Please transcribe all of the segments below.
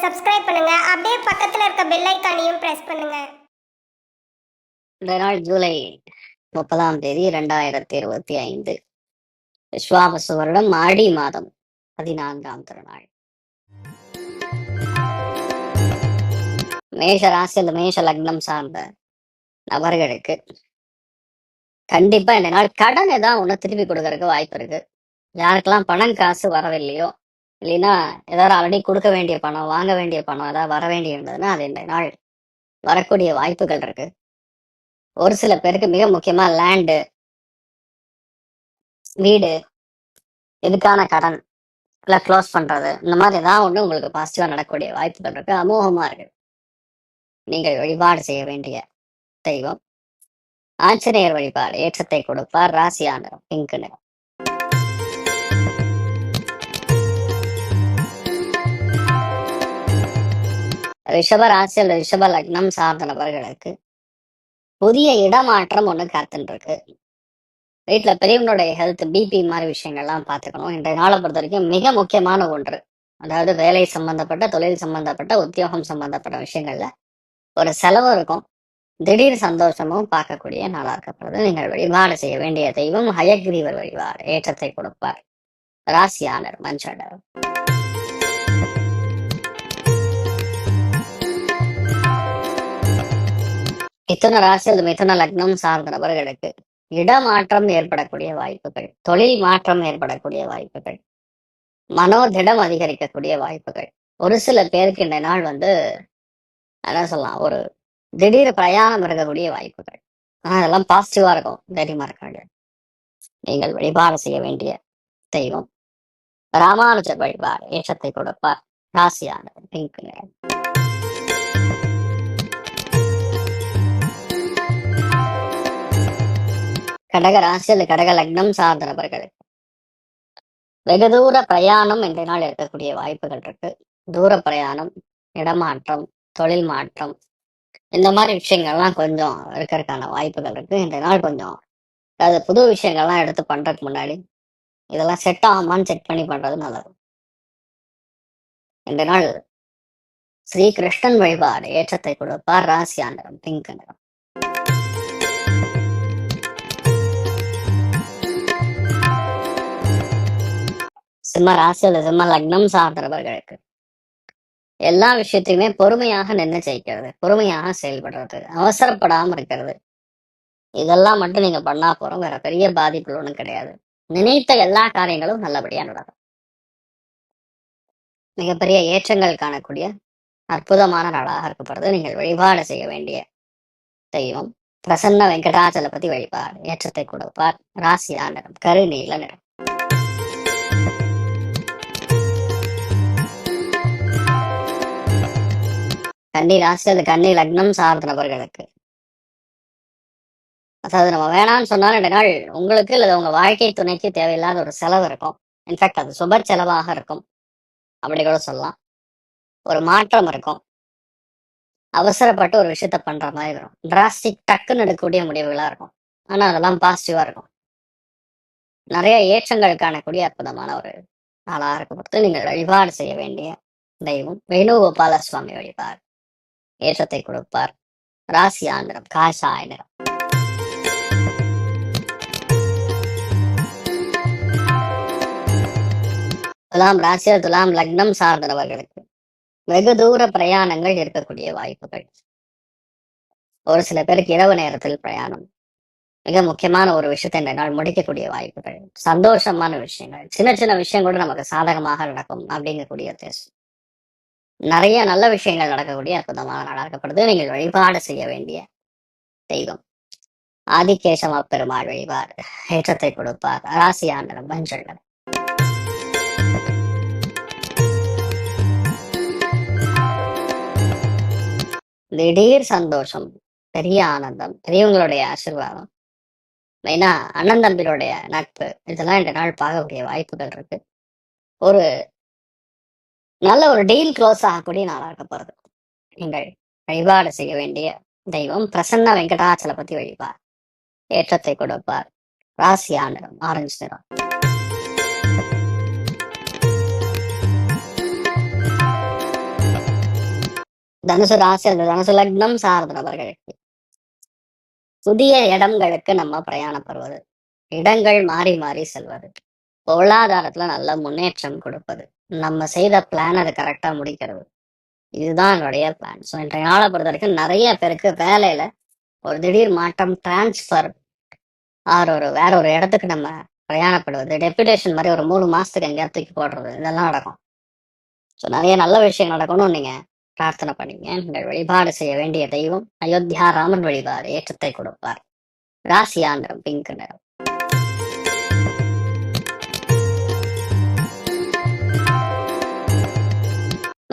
Subscribe பண்ணுங்க. அப்படியே பக்கத்துல இருக்க பெல் ஐகானையும் பிரஸ் பண்ணுங்க. இந்த நாள் ஜூலை 30ஆம் தேதி 2025 விஸ்வாவசு வருடம் ஆடி மாதம் 14ஆம் திருநாள். மேஷ ராசியில் மேஷ லக்னம் சார்ந்த நபர்களுக்கு கண்டிப்பா இந்த நாள் கடன் ஏதாவது ஒண்ணு திருப்பி கொடுக்கறதுக்கு வாய்ப்பு இருக்கு. யாருக்கெல்லாம் பணம் காசு வரவில்லையோ, இல்லைன்னா ஏதாவது ஆல்ரெடி கொடுக்க வேண்டிய பணம், வாங்க வேண்டிய பணம் ஏதாவது வர வேண்டி இருந்ததுன்னா அது இந்த நாள் வரக்கூடிய வாய்ப்புகள் இருக்கு. ஒரு சில பேருக்கு மிக முக்கியமா லேண்டு, வீடு, இதுக்கான கடன் இல்லை க்ளோஸ் பண்றது, இந்த மாதிரி ஏதாவது ஒண்ணு உங்களுக்கு பாசிட்டிவா நடக்கக்கூடிய வாய்ப்புகள் இருக்கு. அமோகமா இருக்கு. நீங்கள் வழிபாடு செய்ய வேண்டிய தெய்வம் ஆஞ்சநேயர் வழிபாடு ஏற்றத்தை கொடுப்பார். ராசியான பிங்க் நிறம். ரிஷப ராசியில் ரிஷப லக்னம் சார்ந்த நபர்களுக்கு புதிய இடமாற்றம் ஒண்ணு காத்துட்டு இருக்கு. வீட்டுல பெரியவங்களுடைய ஹெல்த், பிபி மாதிரி விஷயங்கள்லாம் பார்த்துக்கணும். இன்றைய நாளை பொறுத்த வரைக்கும் மிக முக்கியமான ஒன்று, அதாவது வேலை சம்பந்தப்பட்ட, தொழில் சம்பந்தப்பட்ட, உத்தியோகம் சம்பந்தப்பட்ட விஷயங்கள்ல ஒரு செலவு இருக்கும். திடீர் சந்தோஷமும் பார்க்கக்கூடிய நாளா இருக்கப்படுது. நீங்கள் வழிபாடு செய்ய வேண்டிய தெய்வம் ஹயக்ரீவர் வழிபாடு ஏற்றத்தை கொடுப்பார். ராசியானர் மஞ்சள். மிதுன ராசியில் மிதுன லக்னம் சார்ந்த நபர்களுக்கு இடமாற்றம் ஏற்படக்கூடிய வாய்ப்புகள், தொழில் மாற்றம் ஏற்படக்கூடிய வாய்ப்புகள், மனோதிடம் அதிகரிக்கக்கூடிய வாய்ப்புகள். ஒரு சில பேருக்கு இந்த நாள் என்ன சொல்லலாம், ஒரு திடீர் பிரயாணம் இருக்கக்கூடிய வாய்ப்புகள். ஆனா அதெல்லாம் பாசிட்டிவா இருக்கும். தைரியமா இருக்காங்க. நீங்கள் வழிபாடு செய்ய வேண்டிய தெய்வம் ராமானுஜர் வழிபாடு ஏற்றத்தை கொடுப்பார். ராசியான பிங்க் நிறம். கடக ராசியில் கடக லக்னம் சார்ந்த நபர்களுக்கு வெகு தூர பிரயாணம் இன்றைய நாள் இருக்கக்கூடிய வாய்ப்புகள் இருக்கு. தூர பிரயாணம், இடமாற்றம், தொழில் மாற்றம், இந்த மாதிரி விஷயங்கள்லாம் கொஞ்சம் இருக்கிறதுக்கான வாய்ப்புகள் இருக்கு. இன்றைய நாள் கொஞ்சம் அதாவது புது விஷயங்கள்லாம் எடுத்து பண்றதுக்கு முன்னாடி இதெல்லாம் செட் ஆகுமான்னு செக் பண்ணி பண்றது நல்லது. இன்றைய நாள் ஸ்ரீ கிருஷ்ணன் வழிபாடு ஏற்றத்தை கொடுப்பார். ராசியா நிறம் பிங்க் நிறம். சிம்ம ராசியில் சிம்ம லக்னம் சார்ந்தவர்களுக்கு எல்லா விஷயத்தையுமே பொறுமையாக நின்று ஜெயிக்கிறது, பொறுமையாக செயல்படுறது, அவசரப்படாம இருக்கிறது, இதெல்லாம் மட்டும் நீங்க பண்ணா போறோம். வேற பெரிய பாதிப்புகள் ஒன்றும் கிடையாது. நினைத்த எல்லா காரியங்களும் நல்லபடியா நடக்கும். மிகப்பெரிய ஏற்றங்கள் காணக்கூடிய அற்புதமான நாளாக இருக்கப்படுறது. நீங்கள் வழிபாடு செய்ய வேண்டிய தெய்வம் பிரசன்ன வெங்கடாச்சலபதி வழிபாடு ஏற்றத்தை கொடுப்பார். ராசியா நிறம் கருநீல நிறம். கன்னி ராசியில் கன்னி லக்னம் சார்ந்த நபர்களுக்கு அதாவது நம்ம வேணாம்னு சொன்னாலும் இந்த நாள் உங்களுக்கு இல்லை உங்க வாழ்க்கை துணைக்கு தேவையில்லாத ஒரு செலவு இருக்கும். இன்ஃபேக்ட் அது சுப செலவாக இருக்கும், அப்படி கூட சொல்லலாம். ஒரு மாற்றம் இருக்கும். அவசரப்பட்டு ஒரு விஷயத்த பண்ற மாதிரி வரும். டிராஸ்டிக் டக்குன்னு எடுக்கக்கூடிய முடிவுகளா இருக்கும். ஆனா அதெல்லாம் பாசிட்டிவா இருக்கும். நிறைய ஏற்றங்கள் காணக்கூடிய அற்புதமான ஒரு நாளாக இருக்க நீங்கள் வழிபாடு செய்ய வேண்டிய தெய்வம் வேணுகோபால சுவாமி வழிபாடு ஏற்றத்தை கொடுப்பார். ராசியா நிறம் காஷாய நிறம். துலாம் ராசியில் துலாம் லக்னம் சார்ந்தவர்களுக்கு வெகு தூர பிரயாணங்கள் இருக்கக்கூடிய வாய்ப்புகள். ஒரு சில பேருக்கு இரவு நேரத்தில் பிரயாணம், மிக முக்கியமான ஒரு விஷயத்தை இந்த நாள் முடிக்கக்கூடிய வாய்ப்புகள், சந்தோஷமான விஷயங்கள், சின்ன சின்ன விஷயம் கூட நமக்கு சாதகமாக நடக்கும் அப்படிங்கக்கூடிய தேசம். நிறைய நல்ல விஷயங்கள் நடக்கக்கூடிய அற்புதமான நாளாக இருக்கப்படுது. நீங்கள் வழிபாடு செய்ய வேண்டிய தெய்வம் ஆதிகேசவ பெருமாள் வழிபாடு ஏற்றத்தை கொடுப்பார். ராசியான மஞ்சள். திடீர் சந்தோஷம், பெரிய ஆனந்தம், பெரியவங்களுடைய ஆசீர்வாதம், மெயினா அண்ணன் தம்பிகளுடைய நட்பு, இதெல்லாம் இந்த நாள் பார்க்கக்கூடிய வாய்ப்புகள் இருக்கு. ஒரு நல்ல ஒரு டீல் க்ளோஸ் ஆகக்கூடிய நாளாக இருக்கப்படுது. நீங்கள் வழிபாடு செய்ய வேண்டிய தெய்வம் பிரசன்ன வெங்கடாச்சலபதி வழிபார் ஏற்றத்தை கொடுப்பார். ராசியா நிறம் ஆரஞ்சு நிறம். தனுசு ராசி அல்லது தனுசு லக்னம் சார்ந்த நபர்களுக்கு புதிய இடங்களுக்கு நம்ம பிரயாணப்படுவது, இடங்கள் மாறி மாறி செல்வது, பொருளாதாரத்துல நல்ல முன்னேற்றம் கொடுப்பது, நம்ம செய்த பிளான் அது கரெக்டா முடிக்கிறது, இதுதான் என்னுடைய பிளான். ஸோ இன்றைய நாளை பொறுத்த வரைக்கும் நிறைய பேருக்கு வேலையில ஒரு திடீர் மாற்றம், டிரான்ஸ்ஃபர், ஒரு வேற ஒரு இடத்துக்கு நம்ம பிரயாணப்படுவது, டெபுடேஷன் மாதிரி ஒரு 3 மாசத்துக்கு எங்கேயா தூக்கி போடுறது, இதெல்லாம் நடக்கும். ஸோ நிறைய நல்ல விஷயம் நடக்கணும்னு நீங்க பிரார்த்தனை பண்ணீங்க. நீங்கள் வழிபாடு செய்ய வேண்டிய தெய்வம் அயோத்தியா ராமன் வழிபாடு ஏற்றத்தை கொடுப்பார். ராசியா நிறம் பிங்க் நிறம்.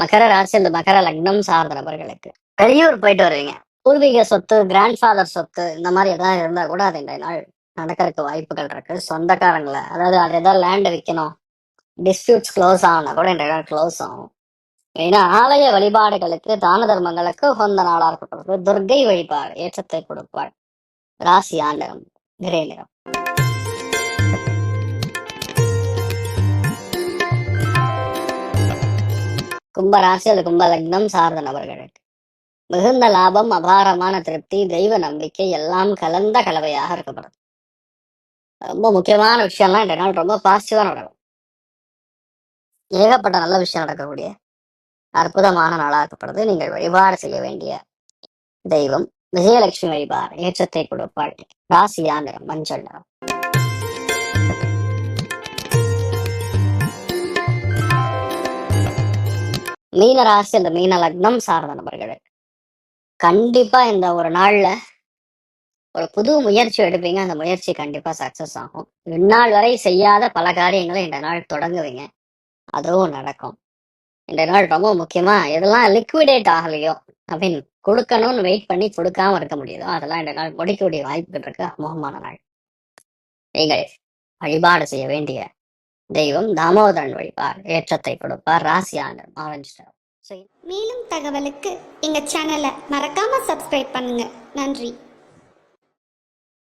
மகர ராசி அல்லது மகர லக்னம் சார்ந்த நபர்களுக்கு வெளியூர் போயிட்டு வருவீங்க. பூர்வீக சொத்து, கிராண்ட் ஃபாதர் சொத்து, இந்த மாதிரி ஏதாவது இருந்தா கூட அது இன்றைய நாள் நடக்கிறதுக்கு வாய்ப்புகள் இருக்கு. சொந்தக்காரங்களை, அதாவது அது ஏதாவது லேண்ட் விற்கணும், டிஸ்பியூட்ஸ் க்ளோஸ் ஆகுனா கூட இன்றைய நாள் க்ளோஸ் ஆகும். ஏன்னா ஆலய வழிபாடுகளுக்கு, தான தர்மங்களுக்கு உகந்த நாளா இருக்கப்படுறது. துர்க்கை வழிபாடு ஏற்றத்தை கொடுப்பாள். ராசி ஆண்டகம் கிரே நிறம். கும்ப ராசி அல்லது கும்ப லக்னம் சார்ந்த நபர்களுக்கு மிகுந்த லாபம், அபாரமான திருப்தி, தெய்வ நம்பிக்கை எல்லாம் கலந்த கலவையாக இருக்கப்படுது. ரொம்ப முக்கியமான விஷயம்லாம் இன்றைய நாள் ரொம்ப பாசிட்டிவா நடக்கும். ஏகப்பட்ட நல்ல விஷயம் நடக்கக்கூடிய அற்புதமான நாளாக்கப்படுது. நீங்கள் வழிபாடு செய்ய வேண்டிய தெய்வம் விஜயலட்சுமி வழிபாடு ஏற்றத்தை கொடுப்பாள். ராசியா நிறம் மஞ்சள் நிறம். மீன ராசி அந்த மீன லக்னம் சார்ந்த நபர்கள் கண்டிப்பா இந்த ஒரு நாள்ல ஒரு புது முயற்சி எடுப்பீங்க. அந்த முயற்சி கண்டிப்பா சக்சஸ் ஆகும். இந்நாள் வரை செய்யாத பல காரியங்களை இந்த நாள் தொடங்குவீங்க, அதுவும் நடக்கும். இந்த நாள் ரொம்ப முக்கியமா எதெல்லாம் லிக்விடேட் ஆகலையோ, அப்படின்னு கொடுக்கணும்னு வெயிட் பண்ணி கொடுக்காம இருக்க முடியுதோ அதெல்லாம் இந்த நாள் முடிக்கக்கூடிய வாய்ப்புகள் இருக்கு. அமோகமான நாள். நீங்கள் வழிபாடு செய்ய வேண்டிய தெய்வம் தாமோதரன் வழிபாடு ஏற்றத்தை கொடுப்பார். ராசியான ஆரஞ்சு. மேலும் தகவலுக்கு எங்க சேனலை மறக்காம சப்ஸ்கிரைப் பண்ணுங்க. நன்றி.